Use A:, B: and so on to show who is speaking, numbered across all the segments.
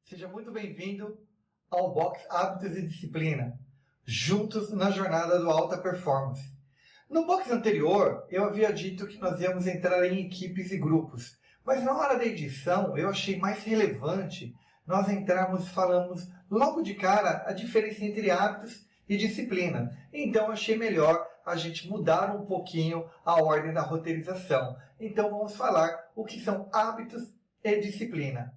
A: Seja muito bem-vindo ao Box Hábitos e Disciplina, juntos na jornada do Alta Performance. No box anterior, eu havia dito que nós íamos entrar em equipes e grupos, mas na hora da edição eu achei mais relevante nós falamos logo de cara a diferença entre hábitos e disciplina. Então achei melhor a gente mudar um pouquinho a ordem da roteirização. Então vamos falar o que são hábitos e disciplina.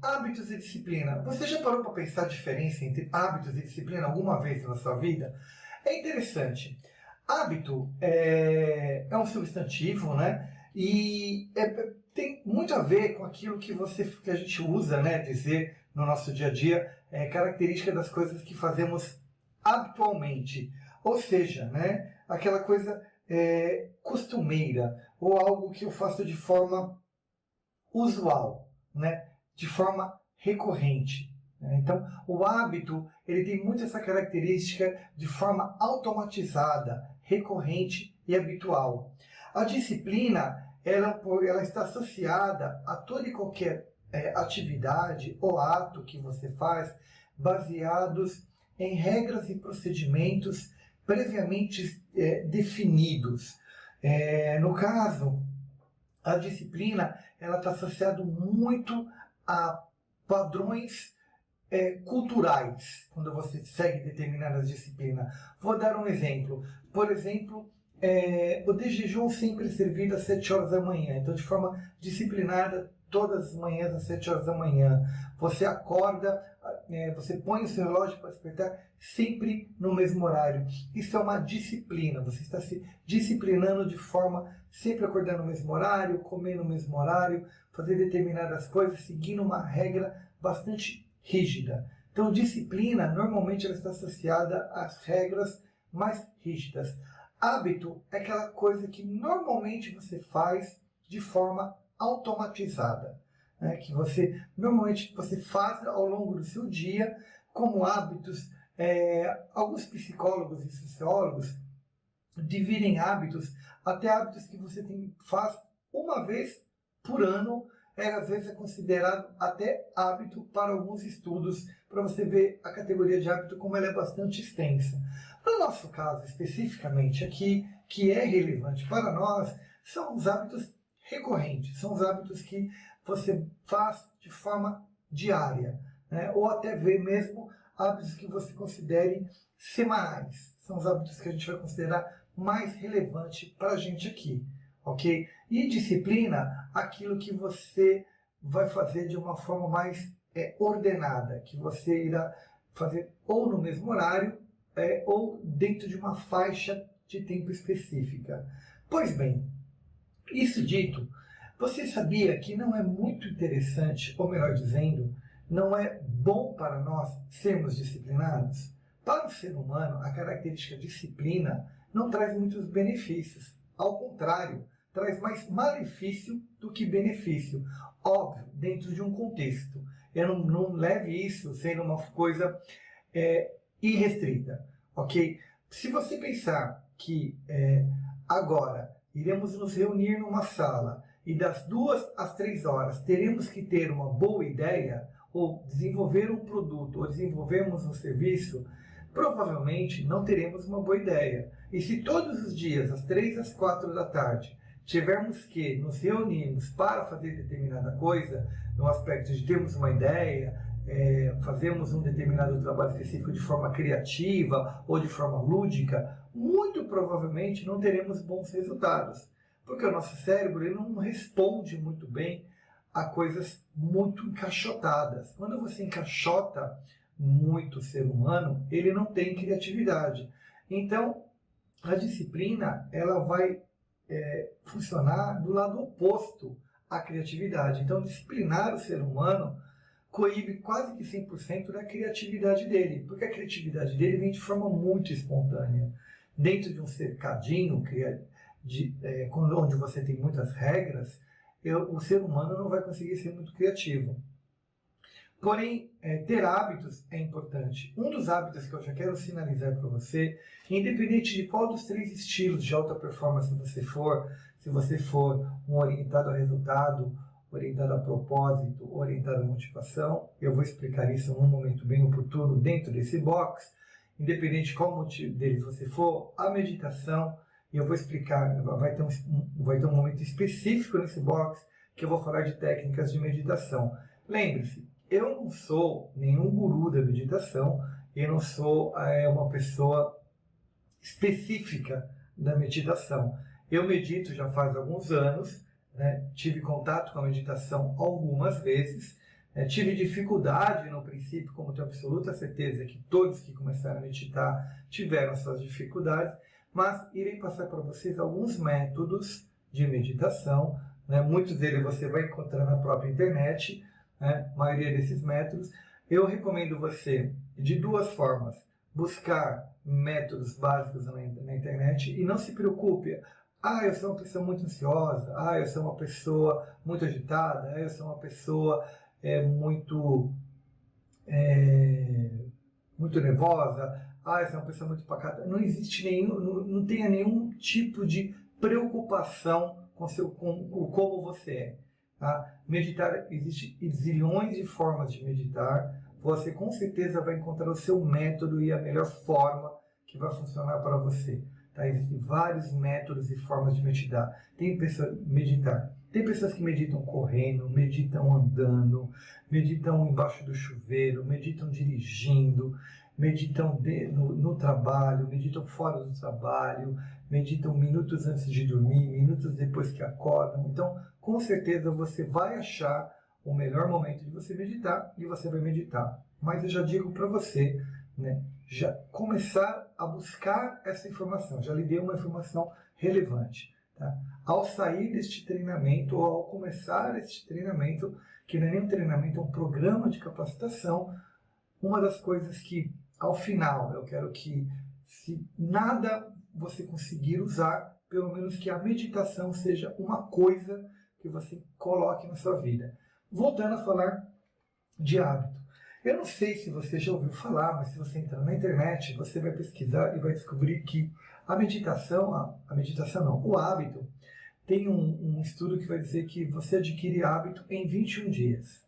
A: Hábitos e disciplina. Você já parou para pensar a diferença entre hábitos e disciplina alguma vez na sua vida? É interessante. Hábito é um substantivo, né? E tem muito a ver com aquilo que a gente usa, né? Dizer no nosso dia a dia, característica das coisas que fazemos habitualmente. Ou seja, né? Aquela coisa costumeira ou algo que eu faço de forma usual, né? De forma recorrente. Então, o hábito ele tem muito essa característica de forma automatizada, recorrente e habitual. A disciplina ela está associada a toda e qualquer atividade ou ato que você faz baseados em regras e procedimentos previamente definidos. No caso, a disciplina ela está associada muito a padrões culturais, quando você segue determinadas disciplinas. Vou dar um exemplo. Por exemplo, o de jejum sempre servido às 7 horas da manhã. Então, de forma disciplinada, todas as manhãs às 7 horas da manhã. Você acorda, você põe o seu relógio para despertar sempre no mesmo horário. Isso é uma disciplina. Você está se disciplinando de forma sempre acordar no mesmo horário, comer no mesmo horário, fazer determinadas coisas, seguindo uma regra bastante rígida. Então, disciplina, normalmente, ela está associada às regras mais rígidas. Hábito é aquela coisa que normalmente você faz de forma automatizada, né? Que normalmente você faz ao longo do seu dia como hábitos. Alguns psicólogos e sociólogos dividem hábitos até hábitos que você faz uma vez por ano. Às vezes é considerado até hábito para alguns estudos, para você ver a categoria de hábito como ela é bastante extensa. No nosso caso, especificamente aqui, que é relevante para nós, são os hábitos recorrentes, são os hábitos que você faz de forma diária, né? Ou até ver mesmo hábitos que você considere semanais. São os hábitos que a gente vai considerar mais relevante para a gente aqui, ok? E disciplina, aquilo que você vai fazer de uma forma mais ordenada, que você irá fazer ou no mesmo horário ou dentro de uma faixa de tempo específica. Pois bem, isso dito, você sabia que não é muito interessante, ou melhor dizendo, não é bom para nós sermos disciplinados? Para o ser humano, a característica disciplina não traz muitos benefícios. Ao contrário, traz mais malefício do que benefício. Óbvio, dentro de um contexto. Eu não leve isso sendo uma coisa irrestrita, ok? Se você pensar que agora iremos nos reunir numa sala e das 2 às 3 horas teremos que ter uma boa ideia, ou desenvolver um produto, ou desenvolvermos um serviço, provavelmente não teremos uma boa ideia. E se todos os dias, das 3 às 4 da tarde, tivermos que nos reunirmos para fazer determinada coisa, no aspecto de termos uma ideia, fazermos um determinado trabalho específico de forma criativa ou de forma lúdica, muito provavelmente não teremos bons resultados. Porque o nosso cérebro ele não responde muito bem a coisas muito encaixotadas. Quando você encaixota muito o ser humano, ele não tem criatividade. Então, a disciplina ela vai funcionar do lado oposto à criatividade. Então, disciplinar o ser humano coíbe quase que 100% da criatividade dele, porque a criatividade dele vem de forma muito espontânea. Dentro de um cercadinho onde você tem muitas regras, o ser humano não vai conseguir ser muito criativo. Porém, ter hábitos é importante. Um dos hábitos que eu já quero sinalizar para você, independente de qual dos 3 estilos de alta performance você for, se você for um orientado a resultado, orientado a propósito, orientado à motivação, eu vou explicar isso num momento bem oportuno dentro desse box. Independente de qual motivo deles você for, a meditação, e eu vou explicar, vai ter um momento específico nesse box que eu vou falar de técnicas de meditação. Lembre-se, eu não sou nenhum guru da meditação, eu não sou uma pessoa específica da meditação. Eu medito já faz alguns anos, né? Tive contato com a meditação algumas vezes, tive dificuldade no princípio, como tenho absoluta certeza que todos que começaram a meditar tiveram suas dificuldades, mas irei passar para vocês alguns métodos de meditação, né? Muitos deles você vai encontrar na própria internet, né? A maioria desses métodos. Eu recomendo você, de 2 formas, buscar métodos básicos na internet e não se preocupe. Eu sou uma pessoa muito ansiosa, eu sou uma pessoa muito agitada, eu sou uma pessoa muito nervosa, eu sou uma pessoa muito pacata. Não existe não tenha nenhum tipo de preocupação com como você é. Tá? Meditar, existe zilhões de formas de meditar. Você com certeza vai encontrar o seu método e a melhor forma que vai funcionar para você. Tá? Existem vários métodos e formas de meditar. Tem pessoas que meditam correndo, meditam andando, meditam embaixo do chuveiro, meditam dirigindo, meditam no trabalho, meditam fora do trabalho, meditam minutos antes de dormir, minutos depois que acordam. Então, com certeza você vai achar o melhor momento de você meditar e você vai meditar. Mas eu já digo para você, né, já começar a buscar essa informação. Já lhe dei uma informação relevante. Tá? Ao sair deste treinamento ou ao começar este treinamento, que não é nem um treinamento, é um programa de capacitação, uma das coisas que, ao final, eu quero que, se nada você conseguir usar, pelo menos que a meditação seja uma coisa que você coloque na sua vida. Voltando a falar de hábito. Eu não sei se você já ouviu falar, mas se você entrar na internet, você vai pesquisar e vai descobrir que o hábito, tem um estudo que vai dizer que você adquire hábito em 21 dias.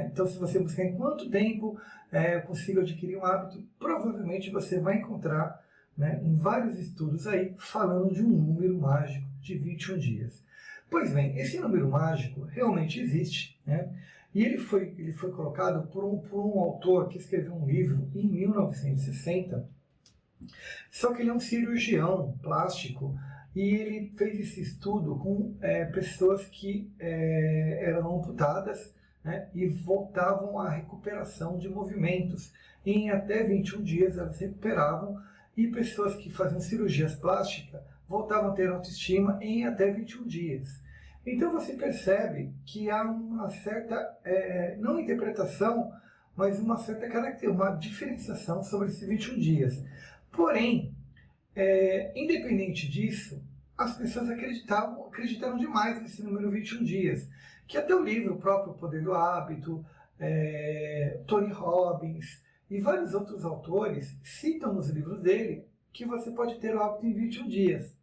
A: Então, se você buscar em quanto tempo eu consigo adquirir um hábito, provavelmente você vai encontrar, né, em vários estudos aí falando de um número mágico de 21 dias. Pois bem, esse número mágico realmente existe, né? E ele foi colocado por um autor que escreveu um livro em 1960, só que ele é um cirurgião plástico e ele fez esse estudo com pessoas que eram amputadas, né, e voltavam à recuperação de movimentos. E em até 21 dias elas recuperavam, e pessoas que faziam cirurgias plásticas voltavam a ter autoestima em até 21 dias. Então você percebe que há uma certa, não interpretação, mas uma certa uma diferenciação sobre esses 21 dias. Porém, independente disso, as pessoas acreditaram demais nesse número 21 dias, que até o livro, o próprio Poder do Hábito, Tony Robbins e vários outros autores citam nos livros dele que você pode ter o hábito em 21 dias.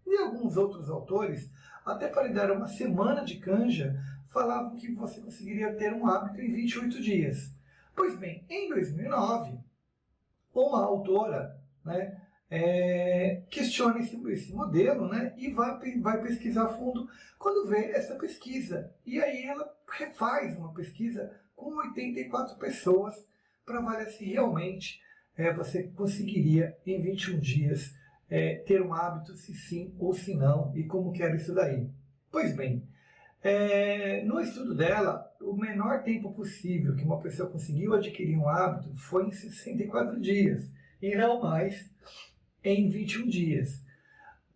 A: E alguns outros autores, até para lhe dar uma semana de canja, falavam que você conseguiria ter um hábito em 28 dias. Pois bem, em 2009, uma autora, né, questiona esse modelo, né, e vai pesquisar a fundo quando vê essa pesquisa. E aí ela refaz uma pesquisa com 84 pessoas para avaliar se realmente você conseguiria em 21 dias ter um hábito, se sim ou se não, e como que era isso daí. Pois bem, no estudo dela, o menor tempo possível que uma pessoa conseguiu adquirir um hábito foi em 64 dias, e não mais em 21 dias.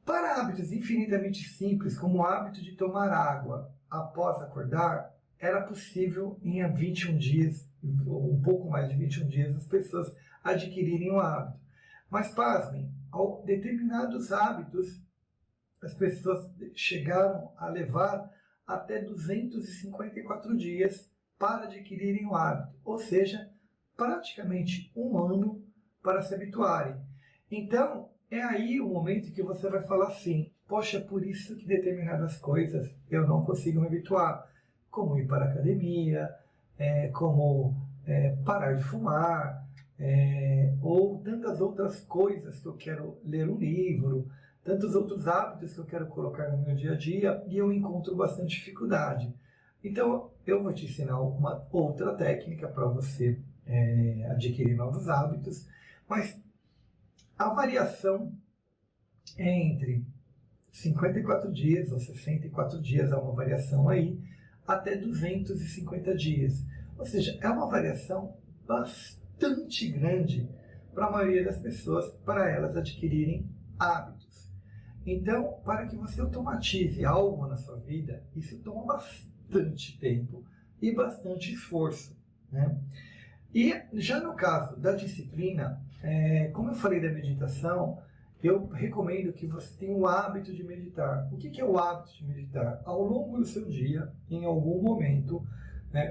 A: Para hábitos infinitamente simples, como o hábito de tomar água após acordar, era possível em 21 dias, ou um pouco mais de 21 dias, as pessoas adquirirem o hábito. Mas, pasmem, determinados hábitos, as pessoas chegaram a levar até 254 dias para adquirirem o hábito, ou seja, praticamente um ano para se habituarem. Então, é aí o momento que você vai falar assim, poxa, por isso que determinadas coisas eu não consigo me habituar, como ir para a academia, como parar de fumar, ou tantas outras coisas que eu quero ler um livro, tantos outros hábitos que eu quero colocar no meu dia a dia e eu encontro bastante dificuldade. Então, eu vou te ensinar uma outra técnica para você adquirir novos hábitos, mas a variação é entre 54 dias ou 64 dias, há uma variação aí, até 250 dias. Ou seja, é uma variação bastante grande para a maioria das pessoas, para elas adquirirem hábitos. Então, para que você automatize algo na sua vida, isso toma bastante tempo e bastante esforço, né? E já no caso da disciplina, como eu falei da meditação, eu recomendo que você tenha o hábito de meditar. O que é o hábito de meditar? Ao longo do seu dia, em algum momento,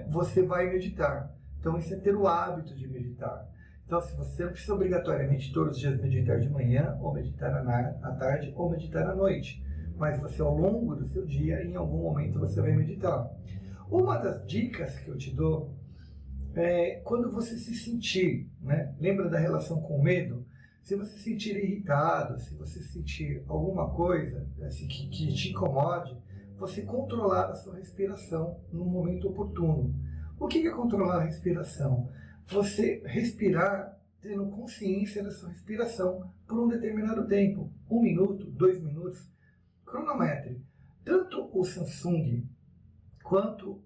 A: você vai meditar. Então, isso é ter o hábito de meditar. Então, se você não precisa obrigatoriamente todos os dias meditar de manhã, ou meditar à tarde, ou meditar à noite. Mas você, ao longo do seu dia, em algum momento, você vai meditar. Uma das dicas que eu te dou quando você se sentir, né? Lembra da relação com o medo? Se você se sentir irritado, se você sentir alguma coisa assim, que te incomode, você controlar a sua respiração no momento oportuno. O que é controlar a respiração? Você respirar tendo consciência da sua respiração por um determinado tempo, 1 minuto, 2 minutos, cronometre. Tanto o Samsung quanto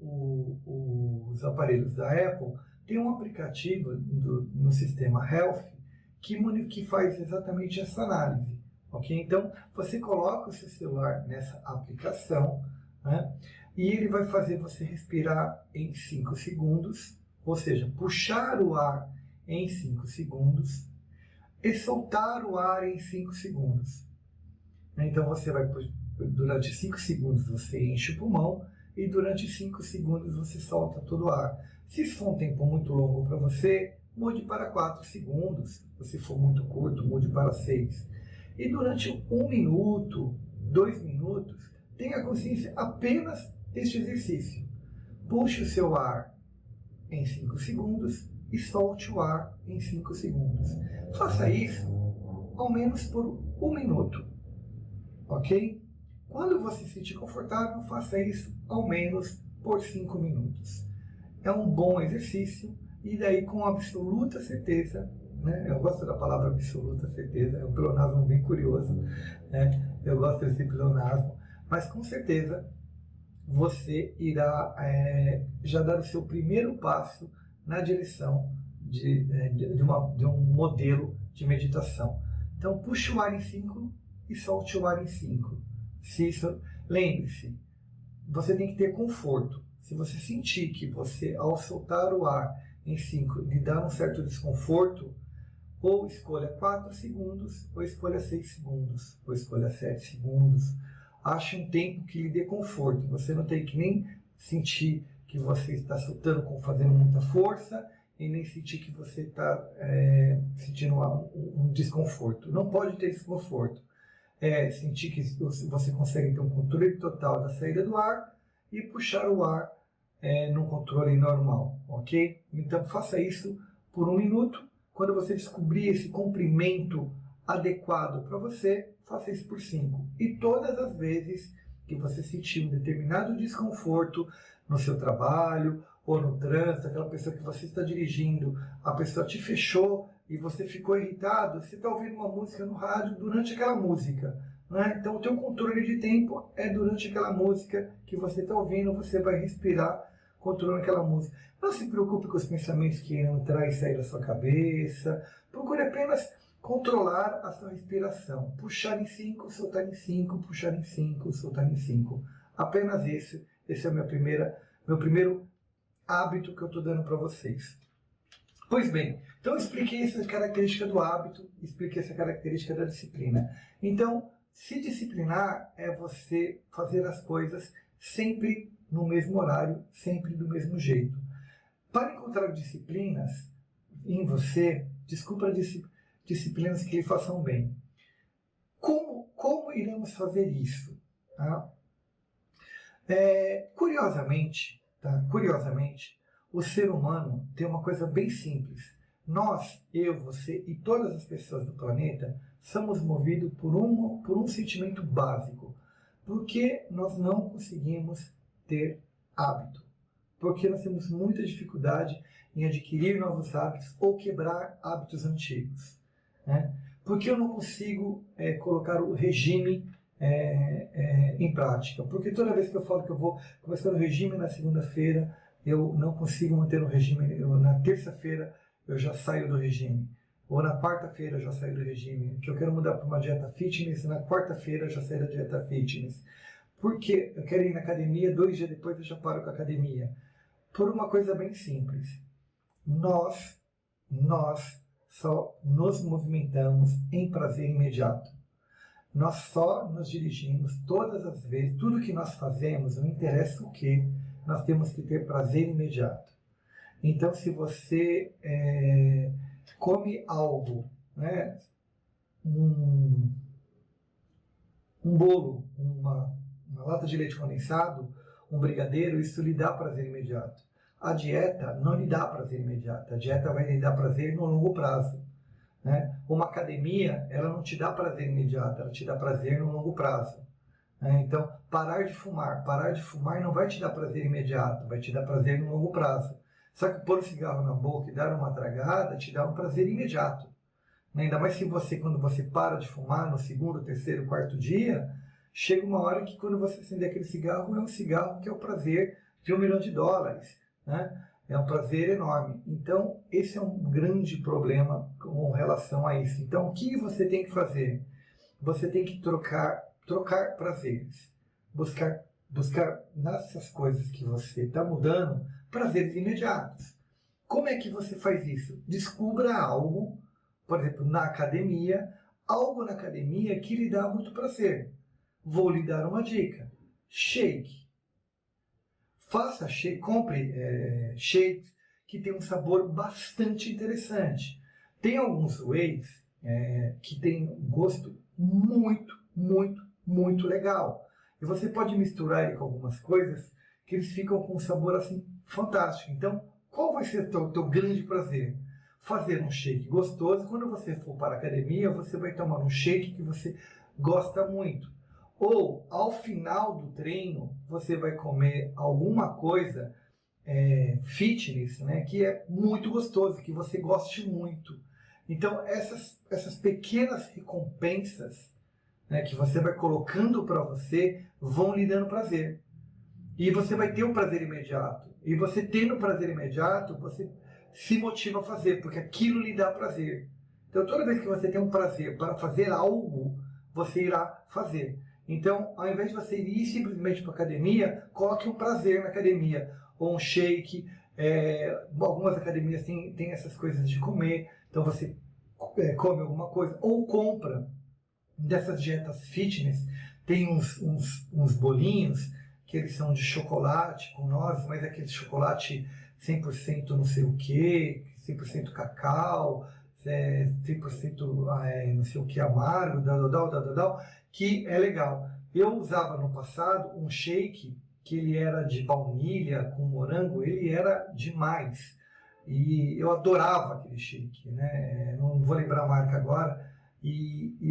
A: os aparelhos da Apple têm um aplicativo no sistema Health que faz exatamente essa análise. Okay? Então, você coloca o seu celular nessa aplicação, né? E ele vai fazer você respirar em 5 segundos, ou seja, puxar o ar em 5 segundos e soltar o ar em 5 segundos. Então, você vai, durante 5 segundos, você enche o pulmão, e durante 5 segundos você solta todo o ar. Se isso for um tempo muito longo para você, mude para 4 segundos. Se for muito curto, mude para 6. E durante 1 minuto, 2 minutos, tenha consciência apenas deste exercício. Puxe o seu ar em 5 segundos e solte o ar em 5 segundos. Faça isso ao menos por 1 minuto. Ok? Quando você se sentir confortável, faça isso ao menos por 5 minutos. É um bom exercício e daí com absoluta certeza, né? Eu gosto da palavra absoluta certeza, é um pleonasmo bem curioso, né? Eu gosto desse pleonasmo, mas com certeza você irá já dar o seu primeiro passo na direção de um modelo de meditação. Então puxe o ar em 5 e solte o ar em 5. Lembre-se, você tem que ter conforto. Se você sentir que você, ao soltar o ar em 5, lhe dá um certo desconforto, ou escolha 4 segundos, ou escolha 6 segundos, ou escolha 7 segundos. Ache um tempo que lhe dê conforto. Você não tem que nem sentir que você está soltando, fazendo muita força, e nem sentir que você está sentindo um desconforto. Não pode ter desconforto. Sentir que você consegue ter um controle total da saída do ar e puxar o ar num controle normal, ok? Então faça isso por 1 minuto. Quando você descobrir esse comprimento adequado para você, faça isso por 5. E todas as vezes que você sentir um determinado desconforto no seu trabalho ou no trânsito, aquela pessoa que você está dirigindo, a pessoa te fechou e você ficou irritado, você está ouvindo uma música no rádio durante aquela música, né? Então o teu controle de tempo é durante aquela música que você está ouvindo, você vai respirar controlando aquela música. Não se preocupe com os pensamentos que irão entrar e sair da sua cabeça, procure apenas controlar a sua respiração, puxar em 5, soltar em 5, puxar em 5, soltar em 5. Apenas isso, essa é a minha primeira meu primeiro hábito que eu estou dando para vocês. Pois bem, então eu expliquei essa característica do hábito, expliquei essa característica da disciplina. Então, se disciplinar é você fazer as coisas sempre no mesmo horário, sempre do mesmo jeito. Para encontrar disciplinas em você, desculpa disciplinas que lhe façam bem. Como iremos fazer isso? Tá? Curiosamente, o ser humano tem uma coisa bem simples. Nós, eu, você e todas as pessoas do planeta somos movidos por um sentimento básico. Porque nós não conseguimos ter hábito. Porque nós temos muita dificuldade em adquirir novos hábitos ou quebrar hábitos antigos. Né? Porque eu não consigo colocar o regime em prática. Porque toda vez que eu falo que eu vou começar o regime na segunda-feira, eu não consigo manter o regime. Na terça-feira eu já saio do regime. Ou na quarta-feira eu já saio do regime. Que eu quero mudar para uma dieta fitness, na quarta-feira eu já saio da dieta fitness. Porque eu quero ir na academia, 2 dias depois eu já paro com a academia. Por uma coisa bem simples. Nós só nos movimentamos em prazer imediato. Nós só nos dirigimos todas as vezes, tudo que nós fazemos, não interessa o que, nós temos que ter prazer imediato. Então, se você come algo, né, um bolo, uma lata de leite condensado, um brigadeiro, isso lhe dá prazer imediato. A dieta não lhe dá prazer imediato, a dieta vai lhe dar prazer no longo prazo. Né? Uma academia, ela não te dá prazer imediato, ela te dá prazer no longo prazo. Né? Então, parar de fumar não vai te dar prazer imediato, vai te dar prazer no longo prazo. Só que pôr o cigarro na boca e dar uma tragada te dá um prazer imediato. Né? Ainda mais que quando você para de fumar no segundo, terceiro, quarto dia, chega uma hora que quando você acender aquele cigarro, é um cigarro que é o prazer de $1 milhão. Né? É um prazer enorme. Então, esse é um grande problema com relação a isso. Então, o que você tem que fazer? Você tem que trocar prazeres. Buscar nessas coisas que você está mudando, prazeres imediatos. Como é que você faz isso? Descubra algo, por exemplo, algo na academia que lhe dá muito prazer. Vou lhe dar uma dica. Shake. Faça shake, compre shakes que tem um sabor bastante interessante. Tem alguns whey's que tem um gosto muito, muito, muito legal. E você pode misturar ele com algumas coisas que eles ficam com um sabor assim fantástico. Então, qual vai ser o teu grande prazer? Fazer um shake gostoso. Quando você for para a academia, você vai tomar um shake que você gosta muito. Ou, ao final do treino, você vai comer alguma coisa fitness, né, que é muito gostoso, que você goste muito. Então, essas pequenas recompensas, né, que você vai colocando para você, vão lhe dando prazer. E você vai ter um prazer imediato. E você tendo prazer imediato, você se motiva a fazer, porque aquilo lhe dá prazer. Então, toda vez que você tem um prazer para fazer algo, você irá fazer. Então, ao invés de você ir simplesmente para a academia, coloque um prazer na academia. Ou um shake. Algumas academias têm essas coisas de comer. Então, você come alguma coisa. Ou compra dessas dietas fitness. Tem uns bolinhos que eles são de chocolate com nozes, mas é aquele chocolate 100% não sei o que, 100% cacau, 100% não sei o que amargo, que é legal. Eu usava no passado um shake que ele era de baunilha com morango, ele era demais. E eu adorava aquele shake, né? Não vou lembrar a marca agora. Ele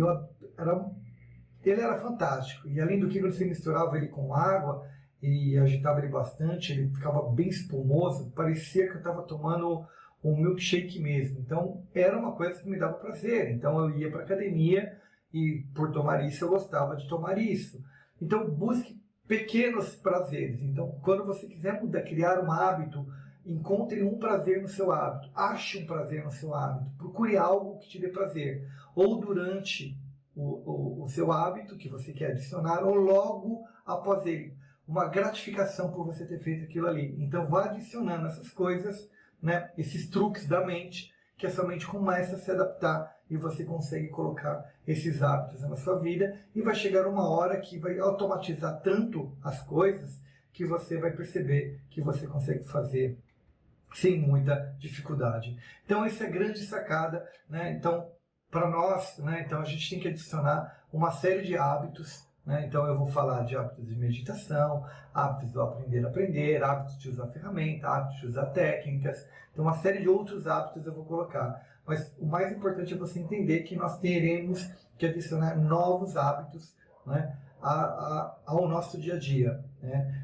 A: era fantástico. E além do que, você misturava ele com água e agitava ele bastante, ele ficava bem espumoso, parecia que eu estava tomando um milkshake mesmo. Então, era uma coisa que me dava prazer. Então, eu ia para a academia e, por tomar isso, eu gostava de tomar isso. Então, busque pequenos prazeres. Então, quando você quiser criar um hábito, encontre um prazer no seu hábito. Ache um prazer no seu hábito. Procure algo que te dê prazer. Ou durante o seu hábito que você quer adicionar, ou logo após ele. uma gratificação por você ter feito aquilo ali. Então vá adicionando essas coisas, né, esses truques da mente, que a sua mente começa a se adaptar e você consegue colocar esses hábitos na sua vida e vai chegar uma hora que vai automatizar tanto as coisas que você vai perceber que você consegue fazer sem muita dificuldade. Então essa é a grande sacada, né? Então para nós, né, então a gente tem que adicionar uma série de hábitos, né? Então eu vou falar de hábitos de meditação, hábitos do aprender a aprender, hábitos de usar ferramenta, hábitos de usar técnicas, então uma série de outros hábitos eu vou colocar. Mas o mais importante é você entender que nós teremos que adicionar novos hábitos, né, ao nosso dia a dia, né?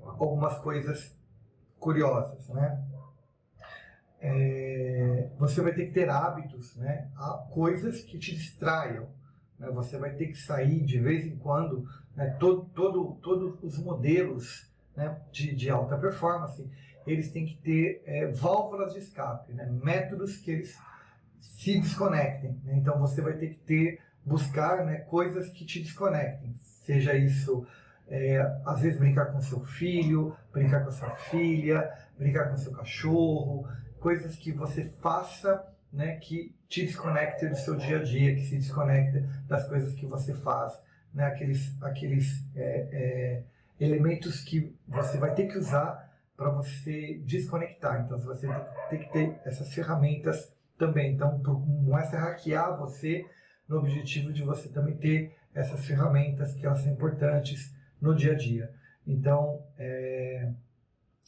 A: Algumas coisas curiosas, né? Você vai ter que ter hábitos, né? Coisas que te distraiam, né? Você vai ter que sair de vez em quando, né? Todos os modelos, né, de alta performance, eles têm que ter válvulas de escape, né? Métodos que eles se desconectem, né? Então você vai ter que buscar, né, coisas que te desconectem, seja isso às vezes brincar com seu filho, brincar com sua filha, brincar com seu cachorro, coisas que você faça, né, que te desconecte do seu dia a dia, que se desconecte das coisas que você faz, né, aqueles elementos que você vai ter que usar para você desconectar. Então você vai ter que ter essas ferramentas também. Então não é hackear você no objetivo de você também ter essas ferramentas que elas são importantes no dia a dia. Então,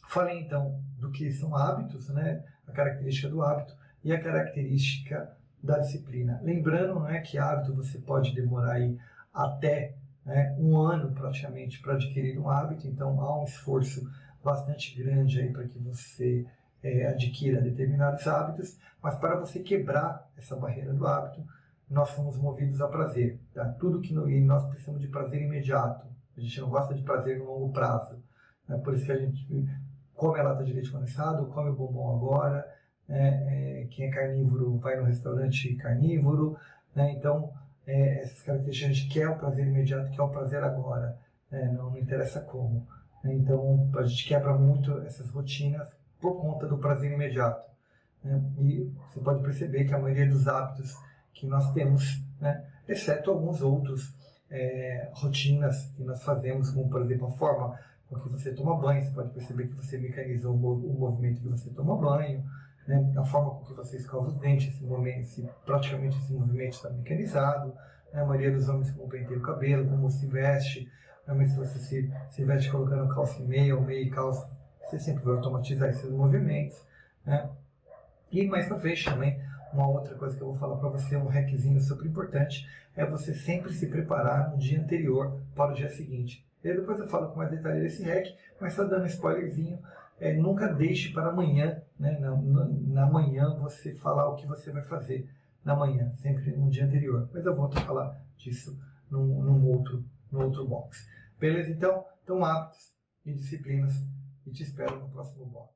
A: falei então do que são hábitos, né? A característica do hábito e a característica da disciplina. Lembrando, né, que hábito você pode demorar aí até, né, um ano praticamente para adquirir um hábito, então há um esforço bastante grande aí para que você adquira determinados hábitos, mas para você quebrar essa barreira do hábito, nós somos movidos a prazer. Tá? E nós precisamos de prazer imediato. A gente não gosta de prazer no longo prazo. Né? Por isso que a gente come a lata de leite condensado, come o bombom agora. Quem é carnívoro vai no restaurante carnívoro. Né? Então, essas características, a gente quer o prazer imediato, quer o prazer agora. Não interessa como. Né? Então, a gente quebra muito essas rotinas por conta do prazer imediato. Né? E você pode perceber que a maioria dos hábitos que nós temos, né, exceto alguns outros rotinas que nós fazemos, como por exemplo a forma com que você toma banho, você pode perceber que você mecanizou o movimento que você toma banho, né, a forma com que você escova os dentes, praticamente esse movimento está mecanizado, né, a maioria dos homens como penteia o cabelo, como se veste, realmente se você se veste colocando calça e meia ou meia e calça, você sempre vai automatizar esses movimentos, né? E mais pra frente também, uma outra coisa que eu vou falar para você, um hackzinho super importante, é você sempre se preparar no dia anterior para o dia seguinte. E depois eu falo com mais detalhe desse hack, mas só dando um spoilerzinho, nunca deixe para amanhã, né? Na manhã você falar o que você vai fazer na manhã, sempre no dia anterior. Mas eu volto a falar disso no outro box. Beleza? Então hábitos e disciplinas, e te espero no próximo box.